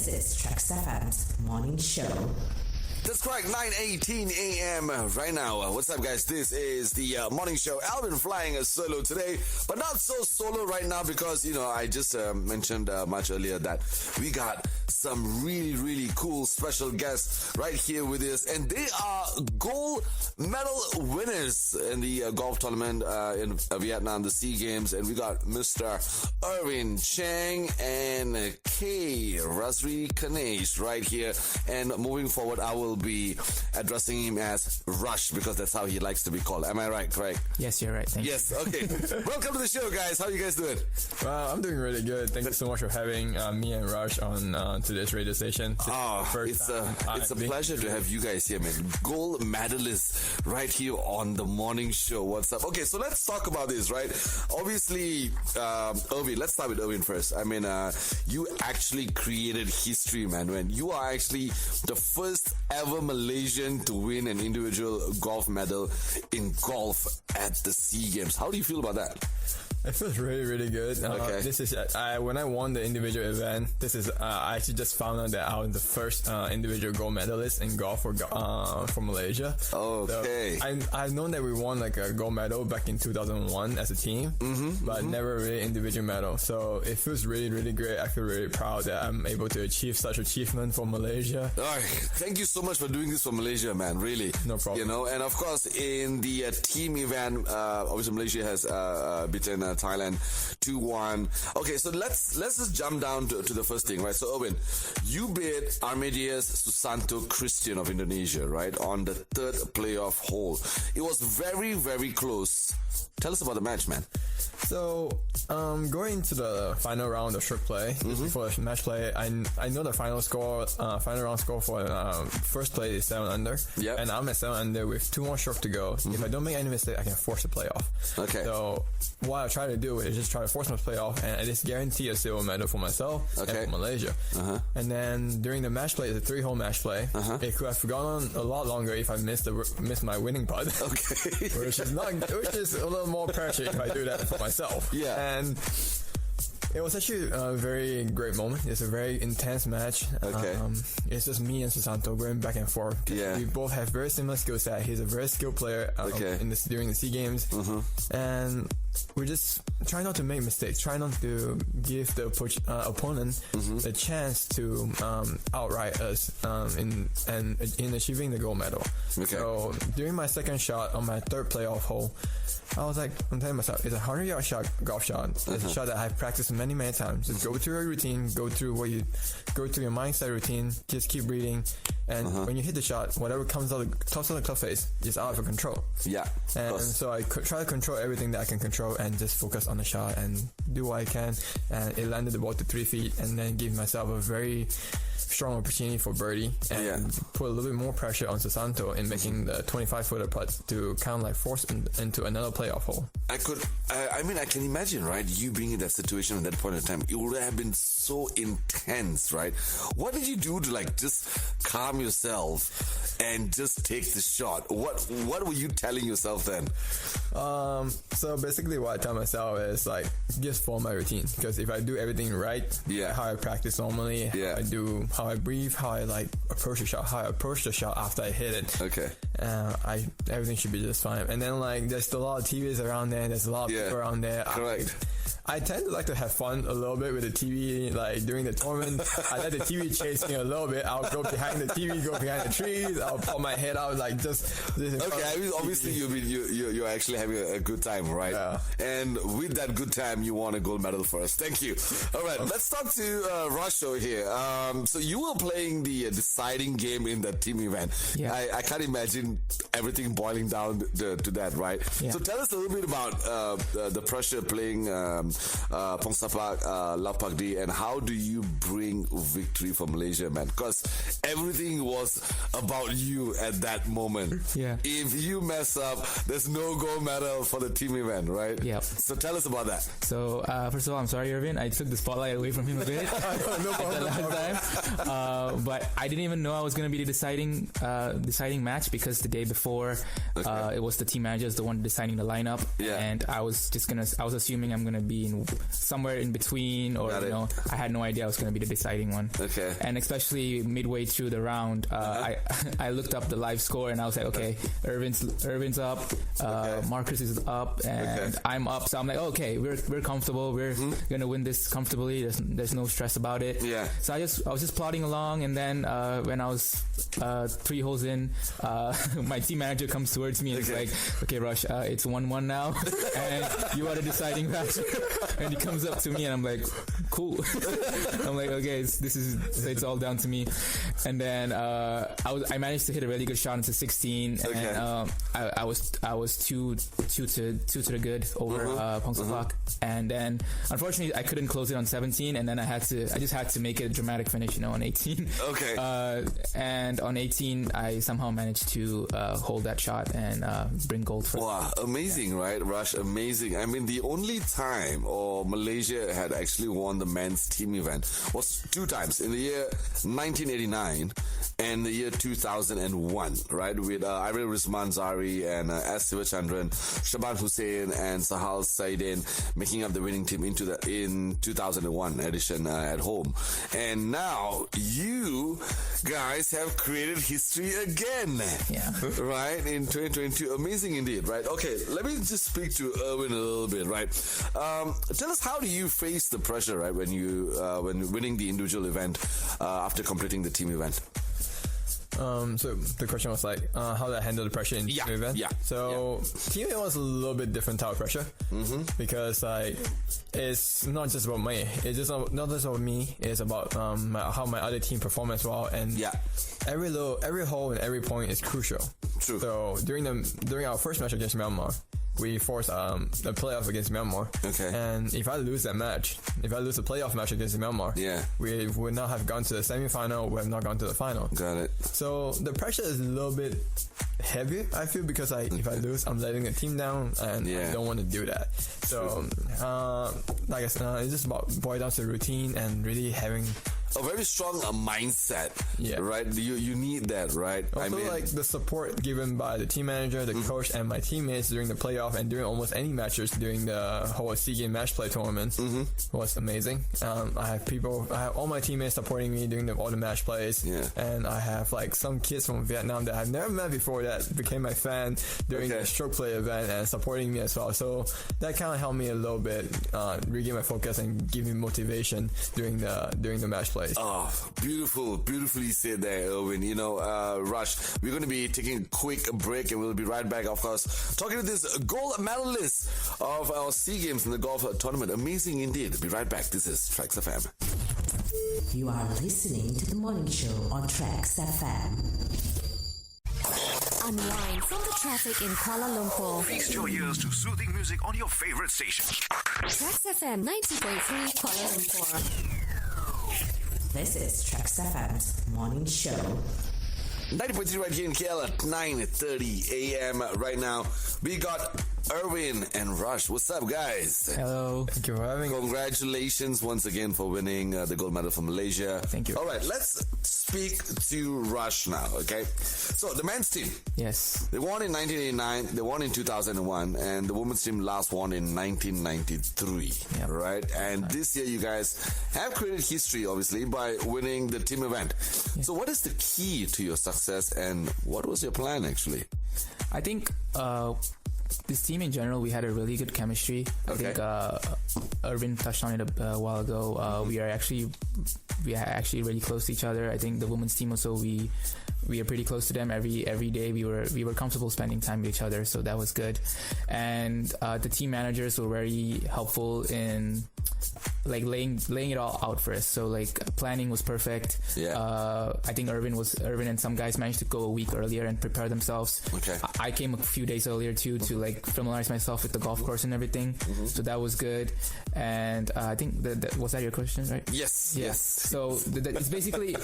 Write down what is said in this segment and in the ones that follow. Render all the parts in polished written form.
This is TRAXXfm's morning show. That's correct, 9:18 a.m. right now. What's up, guys? This is the morning show. Alvin flying a solo today, but not so solo right now because, I just mentioned much earlier that we got some really, really cool special guests right here with us, and they are gold medal winners in the golf tournament in Vietnam, the SEA Games, and we got Mr. Ervin, Chang, and Rhaasrikanesh right here. And moving forward, I will be addressing him as Rush because that's how he likes to be called. Am I right? Correct? Yes, you're right. Thank you. Yes, okay. Welcome to the show, guys. How are you guys doing? Well, I'm doing really good. Thank you so much for having me and Rush on today's radio station. It's a pleasure to have you guys here, man. Gold medalists right here on the morning show. What's up? Okay, so let's talk about this, right? Obviously, Ervin, let's start with Ervin first. I mean, you actually created history, man. When you are actually the first ever Malaysian to win an individual golf medal in golf at the SEA Games. How do you feel about that? It feels really, really good. Okay. This is when I won the individual event. This is I actually just found out that I was the first individual gold medalist in golf for Malaysia. Okay. So I've known that we won like a gold medal back in 2001 as a team, but never really individual medal. So it feels really, really great. I feel really proud that I'm able to achieve such achievement for Malaysia. All right. Thank you so much for doing this for Malaysia, man. Really. No problem. And of course in the team event, obviously Malaysia has beaten Thailand 2-1. Okay, so let's just jump down to the first thing, right? So Ervin, you beat Armedius Susanto Christian of Indonesia, right, on the third playoff hole. It was very, very close. Tell us about the match, man. So, going into the final round of stroke play, before the match play, I know the final round score for first play is 7 under. Yep. And I'm at 7 under with 2 more strokes to go. If I don't make any mistake, I can force the playoff. Okay. So, what I try to do is just try to force my playoff and at least guarantee a silver medal for myself and for Malaysia. And then during the match play, it's a 3-hole match play. It could have gone on a lot longer if I missed my winning putt. Okay. which is a little more pressure if I do that for myself. Yeah. And it was actually a very great moment. It's a very intense match. Okay. It's just me and Susanto going back and forth. Yeah. We both have very similar skill set. He's a very skilled player during the SEA Games. And we just try not to make mistakes. Try not to give the opponent a chance to outright us in achieving the gold medal. Okay. So during my second shot on my third playoff hole, I'm telling myself, it's a 100-yard golf shot. It's a shot that I've practiced many, many times. Just go through your routine, go through your mindset routine, just keep reading. And when you hit the shot, whatever comes out, toss on the club face, is out of control. Yeah. And so I try to control everything that I can control and just focus on the shot and do what I can. And it landed the ball to 3 feet and then give myself a very strong opportunity for birdie and put a little bit more pressure on Susanto in making the 25-footer putt to kind of like force into another playoff hole. I can imagine, right? You being in that situation at that point in time, it would have been so intense, right? What did you do to like just calm yourself and just take the shot? What were you telling yourself then? So basically what I tell myself is like, just follow my routine. Because if I do everything right, how I practice normally, how I breathe, how I like approach the shot, how I approach the shot after I hit it. Okay. Everything should be just fine. And then like, there's a lot of TVs around there. There's a lot of people around there. Correct. I tend to like to have fun a little bit with the TV, like during the tournament. I let the TV chase me a little bit. I'll go behind the TV, go behind the trees. I'll pop my head out like just. Okay, I mean, obviously you're actually having a good time, right? Yeah. And with that good time, you won a gold medal for us. Thank you. All right, let's talk to Rush over here. So you were playing the deciding game in the team event. Yeah. I can't imagine everything boiling down to that, right? Yeah. So tell us a little bit about the pressure playing Pongsapak, Lapakdi, and how do you bring victory for Malaysia, man? Because everything was about you at that moment. Yeah. If you mess up, there's no gold medal for the team event, right? Yep. So tell us about that. So first of all, I'm sorry, Ervin. I took the spotlight away from him a bit. No problem. Last time. But I didn't even know I was going to be the deciding match because the day before, it was the team manager, the one deciding the lineup, and I was assuming I'm going to be be somewhere in between, or I had no idea I was going to be the deciding one. Okay. And especially midway through the round, I looked up the live score and I was like, okay, Ervin's up, Marcus is up, and I'm up. So I'm like, okay, we're comfortable. We're gonna win this comfortably. There's no stress about it. Yeah. So I was just plodding along, and then when I was 3 holes in, my team manager comes towards me and is like, okay, Rush, it's 1-1 now, and you are the deciding factor. And he comes up to me, and I'm like, cool. I'm like, okay, it's all down to me. And then I managed to hit a really good shot into 16, and I was two to the good over Pongsapak, and then unfortunately I couldn't close it on 17, and then I just had to make it a dramatic finish, on 18. Okay. And on 18 I somehow managed to hold that shot and bring gold for. Wow, amazing, right, Rush? Amazing. I mean, the only time Malaysia had actually won the men's team event was 2 times, in the year 1989 and the year 2001, right? With Iril Rizmanzari and S. Sivachandran, Shaban Hussain and Sahal Saidin making up the winning team in 2001 edition at home. And now you guys have created history again. Yeah. Right? In 2022. Amazing indeed, right? Okay, let me just speak to Ervin a little bit, right? Tell us, how do you face the pressure, right, when winning the individual event after completing the team event? So the question was like, how did I handle the pressure in the event? Yeah. So team event was a little bit different type of pressure, because it's not just about me. It's just not just about me. It's about how my other team perform as well. And every hole and every point is crucial. True. So during our first match against Myanmar, we forced the playoff against Myanmar. Okay. And if I lose that match, if I lose the playoff match against Myanmar, we would not have gone to the semi-final. We have not gone to the final. Got it. So the pressure is a little bit heavier, I feel, because if I lose, I'm letting the team down, and I don't want to do that. So, like I said, it's just about boil down to the routine and really having a very strong mindset, right? You need that, right? Also, like the support given by the team manager, the coach, and my teammates during the playoff and during almost any matches during the whole SEA Game match play tournament was amazing. I have all my teammates supporting me during all the match plays, and I have like some kids from Vietnam that I've never met before that became my fan during the stroke play event and supporting me as well. So that kind of helped me a little bit regain my focus and give me motivation during the match play. Oh, beautifully said there, Ervin. Rush, we're going to be taking a quick break, and we'll be right back, of course, talking to this gold medalist of our SEA Games in the golf tournament. Amazing indeed. Be right back. This is TRAXXfm. You are listening to the morning show on TRAXXfm. Unwind from the traffic in Kuala Lumpur. Feast your ears to soothing music on your favorite station. TRAXXfm 90.3 Kuala Lumpur. This is TRAXXfm's morning show. 90.3 right here in KL at 9:30 a.m. right now. We got Ervin and Rush. What's up, guys? Hello. Thank you for having me. Congratulations once again for winning the gold medal for Malaysia. Thank you. All right, let's speak to Rush now, okay? So, the men's team. Yes. They won in 1989, they won in 2001, and the women's team last won in 1993, right? And this year you guys have created history, obviously, by winning the team event. So, what is the key to your success, and what was your plan, actually? I think this team in general, we had a really good chemistry. I think Ervin touched on it a while ago. We are actually really close to each other. I think the women's team also, we are pretty close to them every day. We were comfortable spending time with each other, so that was good. And the team managers were very helpful in like laying it all out for us. So like planning was perfect. I think Ervin and some guys managed to go a week earlier and prepare themselves. I came a few days earlier too, to like familiarize myself with the golf course and everything. So that was good. And I think that was that your question, right? Yes. So it's basically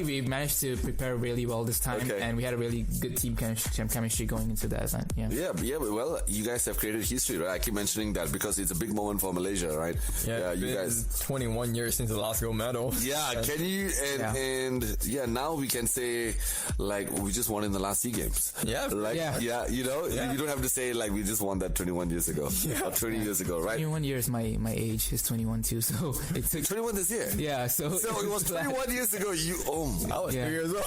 we managed to prepare really really well this time, and we had a really good team chemistry going into that event. Yeah. Well, you guys have created history, right? I keep mentioning that because it's a big moment for Malaysia, right? Yeah, you guys. 21 years since the last gold medal. Yeah, can you and now we can say like we just won in the last SEA Games. Yeah, you don't have to say like we just won that 21 years ago or 20 years ago, right? 21 years, my age is 21 too, so it took 21 this year. Yeah, so it was 21 years ago. I was 3 years old.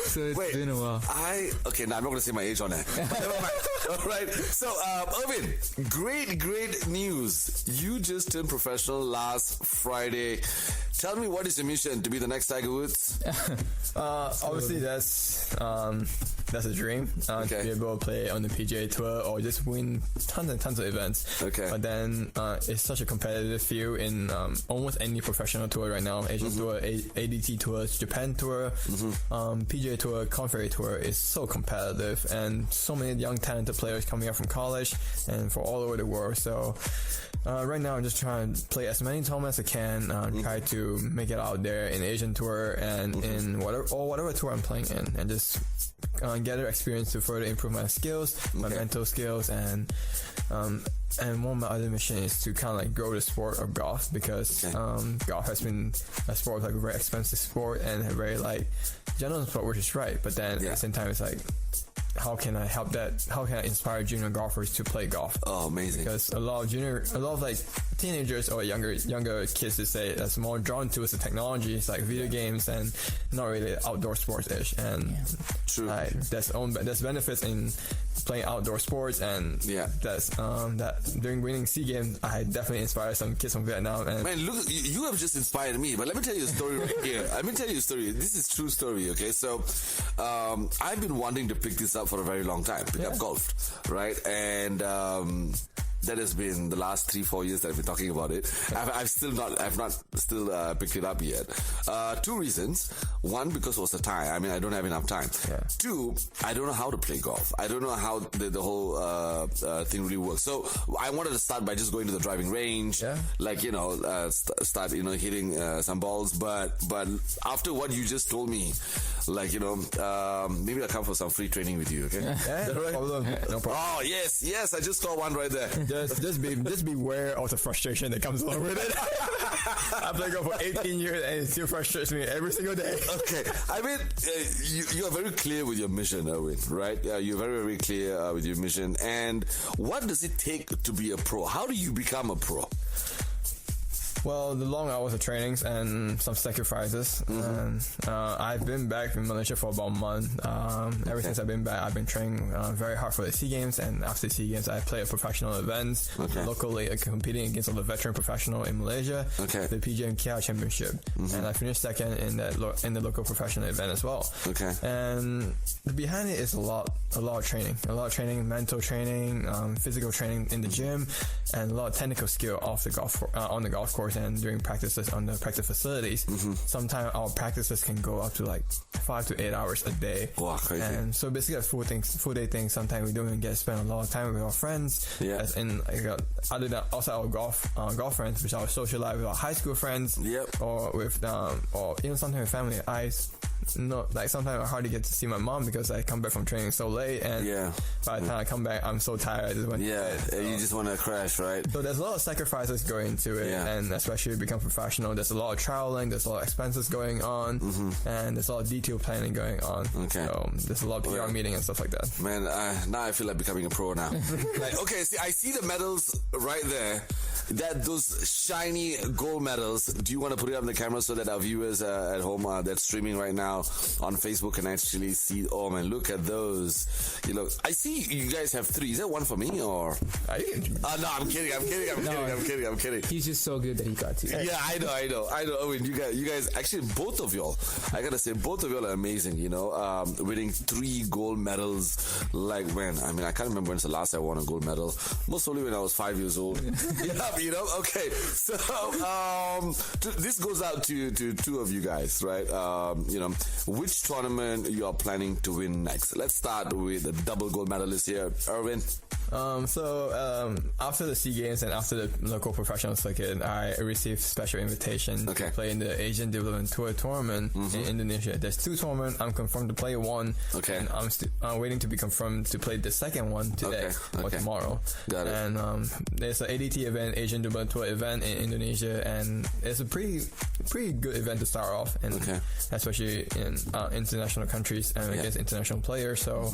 So it's been a while. Now I'm not going to say my age on that. All right. So, Ervin, great news. You just turned professional last Friday. Tell me, what is your mission? To be the next Tiger Woods? Obviously, that's a dream. To be able to play on the PGA Tour or just win tons and tons of events. Okay. But then it's such a competitive field in almost any professional tour right now. Asian Tour, ADT Tour, Japan Tour, PGA Tour, Confederate Tour is so competitive, and so many young talented players coming out from college and from all over the world. So right now I'm just trying to play as many tournaments as I can, try to make it out there in Asian Tour and in whatever tour I'm playing in, and just gather experience to further improve my skills, my mental skills, and one of my other missions is to kind of like grow the sport of golf, because golf has been a sport, like a very expensive sport and a very like general sport, which is right, but then at the same time it's like, how can I help that? How can I inspire junior golfers to play golf? Oh, amazing! Because a lot of like teenagers or younger kids to say that's more drawn towards the technology. It's like video games and not really outdoor sports ish. And true, there's benefits in playing outdoor sports, and that's that during winning SEA Games, I definitely inspired some kids from Vietnam. And man, look, you have just inspired me. But let me tell you a story right here. Let me tell you a story. This is true story. Okay, so I've been wanting to pick this up for a very long time. Pick up golf, right? And that has been the last 3-4 years that I've been talking about it. I've not picked it up yet. 2 reasons. One, because it was a time. I mean, I don't have enough time. 2, I don't know how to play golf. I don't know how the whole thing really works. So I wanted to start by just going to the driving range, like start hitting some balls. But after what you just told me, like maybe I'll come for some free training with you. Okay? No problem. No problem. Oh yes, I just saw one right there. Just beware of the frustration that comes along with it. I played golf for 18 years and it still frustrates me every single day. Okay, I mean, you are very clear with your mission, Ervin, right? You're very, very clear with your mission. And what does it take to be a pro? How do you become a pro? Well, the long hours of trainings and some sacrifices. And, I've been back in Malaysia for about a month. Ever since I've been back, I've been training very hard for the SEA Games, and after the SEA Games, I play professional events locally, competing against all the veteran professional in Malaysia, the PGA and KL Championship, and I finished second in the local professional event as well. And behind it is a lot of training, mental training, physical training in the gym, and a lot of technical skill on the golf course and during practices on the practice facilities. Sometimes our practices can go up to like 5 to 8 hours a day. Wow, crazy. And so basically a full day thing. Sometimes we don't even get to spend a lot of time with our friends. As in other than outside our golf friends, which are our social life with our high school friends, or with or even sometimes with family. Sometimes I hardly get to see my mom because I come back from training so late, and by the time I come back, I'm so tired. I just went to bed. So, you just want to crash, right? So there's a lot of sacrifices going into it, and especially to become professional, there's a lot of traveling, there's a lot of expenses going on, and there's a lot of detailed planning going on. So there's a lot of PR meeting and stuff like that. Man, now I feel like becoming a pro now. I see the medals right there. Those shiny gold medals. Do you want to put it up on the camera so that our viewers at home that's streaming right now on Facebook can actually see? Oh man, look at those. I see you guys have 3. Is that one for me or? No, I'm kidding. He's just so good that he got 2. Yeah, I know. I mean, you guys, actually, both of y'all, I gotta say, both of y'all are amazing. Winning 3 gold medals. Like, man, I mean, I can't remember when's the last I won a gold medal. Most probably when I was 5 years old. Okay. So, this goes out to 2 of you guys, right? Which tournament you are planning to win next? Let's start with the double gold medalist here, Ervin. After the SEA Games and after the local professional circuit, I received special invitation to play in the Asian Development Tour tournament in Indonesia. There's 2 tournaments. I'm confirmed to play one, and I'm waiting to be confirmed to play the second one today or tomorrow. Got it. And there's an ADT event, Asian Development Tour event in Indonesia, and it's a pretty good event to start off, and especially in international countries and against international players. So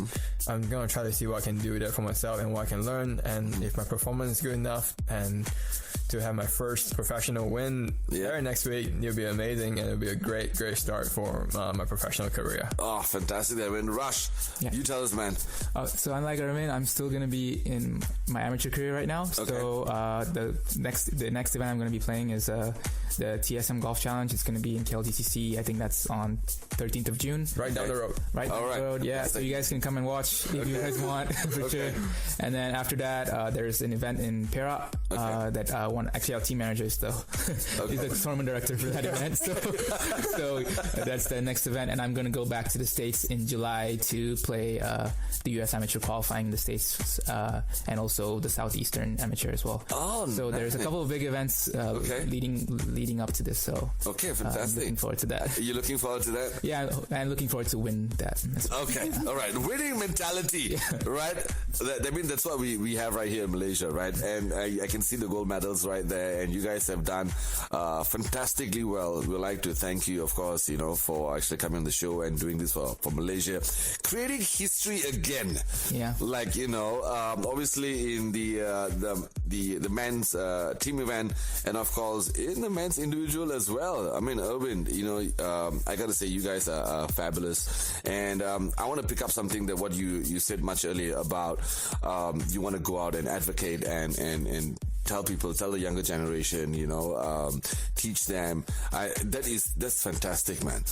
I'm gonna try to see what I can do there for myself and what I can learn, and if my performance is good enough, and to have my first professional win there next week, it'll be amazing, and it'll be a great start for my professional career. Oh, fantastic! I mean, Rush, you tell us, man. So unlike Ervin, I'm still gonna be in my amateur career right now. So the next event I'm gonna be playing is the TSM Golf Challenge. It's gonna be in KLDCC. I think that's on 13th of June. Right down the road. Right down the road. Yeah. So you guys can come and watch if you guys want for sure. And then after that, there's an event in Perak that actually our team manager is though. He's the tournament director for that event. So that's the next event, and I'm gonna go back to the States in July to play the US Amateur qualifying in the States and also the Southeastern Amateur as well. So there's a couple of big events leading up to this. So fantastic. I'm looking forward to that. You're looking forward to that? Yeah, I'm looking forward to win that. All right. Winning mentality, right? I mean, that's what we have right here in Malaysia, right? And I can see the gold medals right there, and you guys have done fantastically well. We'd like to thank you, of course, for actually coming on the show and doing this for Malaysia, creating history again. Yeah. Like, obviously in the men's team event, and of course in the men's individual as well. I mean, Ervin, I gotta say you guys are fabulous, and I want to pick up something that what you said much earlier about you want to go out and advocate and tell the younger generation, teach them. That's fantastic, man.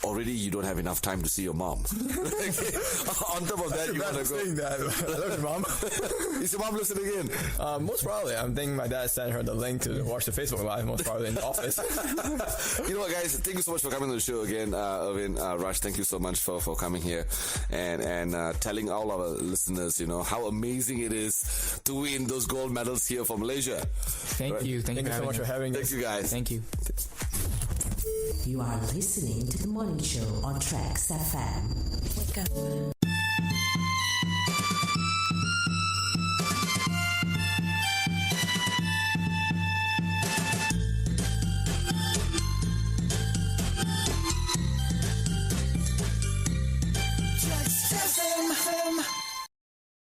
Already you don't have enough time to see your mom. On top of that, you want to go. Saying that. I love your mom. Is your mom listening in? Most probably. I'm thinking my dad sent her the link to watch the Facebook Live, most probably in the office. You know what, guys? Thank you so much for coming on the show again, Ervin, Raj. Thank you so much for coming here and telling all our listeners, how amazing it is to win those gold medals here for Malaysia. Thank you. Thank you so much for having us. Thank you, guys. Thank you. You are listening to the morning show on TRAXXfm. Wake up.